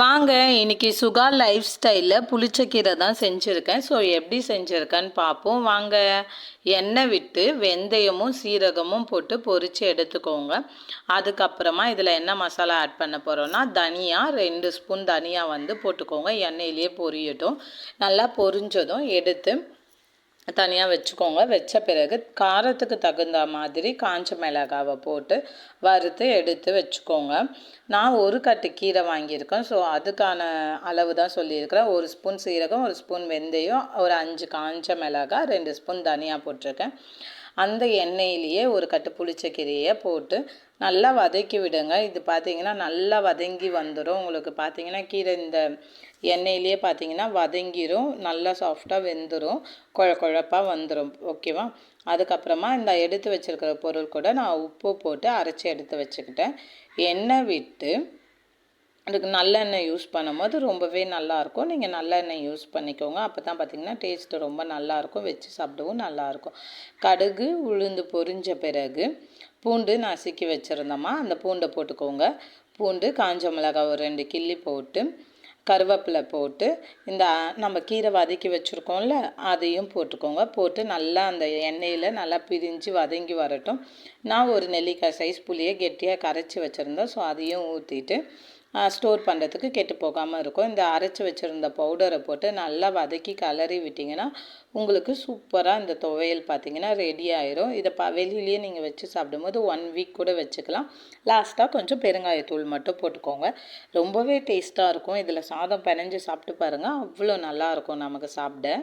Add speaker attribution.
Speaker 1: வாங்க இன்னைக்கு சுகா லைஃப் ஸ்டைலில் புளிச்சக்கீரை தான் செஞ்சுருக்கேன். ஸோ எப்படி செஞ்சுருக்கேன்னு பார்ப்போம் வாங்க. எண்ணெய் விட்டு வெந்தயமும் சீரகமும் போட்டு பொரித்து எடுத்துக்கோங்க. அதுக்கப்புறமா இதில் என்ன மசாலா ஆட் பண்ண போகிறோன்னா தனியா 2 ஸ்பூன் தனியா வந்து போட்டுக்கோங்க. எண்ணெயிலே பொரியட்டும். நல்லா பொரிஞ்சதும் எடுத்து தனியாக வச்சுக்கோங்க. வச்ச பிறகு காரத்துக்கு தகுந்த மாதிரி காஞ்ச மிளகாவை போட்டு வறுத்து எடுத்து வச்சுக்கோங்க. நான் ஒரு கட்டு கீரை வாங்கியிருக்கேன். ஸோ அதுக்கான அளவு தான் சொல்லியிருக்கிறேன். 1 ஸ்பூன் சீரகம், 1 ஸ்பூன் வெந்தயம், ஒரு 5 காஞ்ச மிளகாய், 2 ஸ்பூன் தனியா போட்டிருக்கேன். அந்த எண்ணெயிலேயே ஒரு கட்டு புளிச்சக்கீரையை போட்டு நல்லா வதக்கி விடுங்க. இது பார்த்தீங்கன்னா நல்லா வதங்கி வந்துடும். உங்களுக்கு பார்த்தீங்கன்னா கீரை இந்த எண்ணெயிலேயே பார்த்தீங்கன்னா வதங்கிடும், நல்லா சாஃப்டாக வெந்துடும், குழப்பாக வந்துடும். ஓகேவா? அதுக்கப்புறமா இந்த எடுத்து வச்சுருக்கிற பொருள் கூட நான் உப்பு போட்டு அரைச்சி எடுத்து வச்சுக்கிட்டேன். எண்ணெய் விட்டு அதுக்கு நல்லெண்ணெய் யூஸ் பண்ணும்போது ரொம்பவே நல்லாயிருக்கும். நீங்கள் நல்லெண்ணெய் யூஸ் பண்ணிக்கோங்க. அப்போ தான் பார்த்திங்கன்னா டேஸ்ட்டு ரொம்ப நல்லாயிருக்கும், வச்சு சாப்பிடவும் நல்லாயிருக்கும். கடுகு உளுந்து பொரிஞ்ச பிறகு பூண்டு நசுக்கி வச்சுருந்தோமா அந்த பூண்டை போட்டுக்கோங்க. பூண்டு, காஞ்ச மிளகாய் ஒரு 2 கிள்ளி போட்டு, கருவேப்பிலை போட்டு, இந்த நம்ம கீரை வதக்கி வச்சுருக்கோம்ல அதையும் போட்டுக்கோங்க. போட்டு நல்லா அந்த எண்ணெயில் நல்லா பிரிஞ்சு வதங்கி வரட்டும். நான் ஒரு நெல்லிக்காய் சைஸ் புளியை கெட்டியாக கரைச்சி வச்சுருந்தேன். ஸோ அதையும் ஊற்றிட்டு ஸ்டோர் பண்ணுறதுக்கு கெட்டு போகாமல் இருக்கும். இந்த அரைச்சி வச்சுருந்த பவுடரை போட்டு நல்லா வதக்கி கலரி விட்டிங்கன்னா உங்களுக்கு சூப்பராக இந்த துவையல் பார்த்திங்கன்னா ரெடி ஆயிரும். இதை வெளியிலேயே நீங்கள் வச்சு சாப்பிடும்போது 1 வீக் கூட வச்சுக்கலாம். லாஸ்ட்டாக கொஞ்சம் பெருங்காயத்தூள் மட்டும் போட்டுக்கோங்க. ரொம்பவே டேஸ்ட்டாக இருக்கும். இதில் சாதம் பிணைஞ்சு சாப்பிட்டு பாருங்கள், அவ்வளோ நல்லாயிருக்கும் நமக்கு சாப்பிட.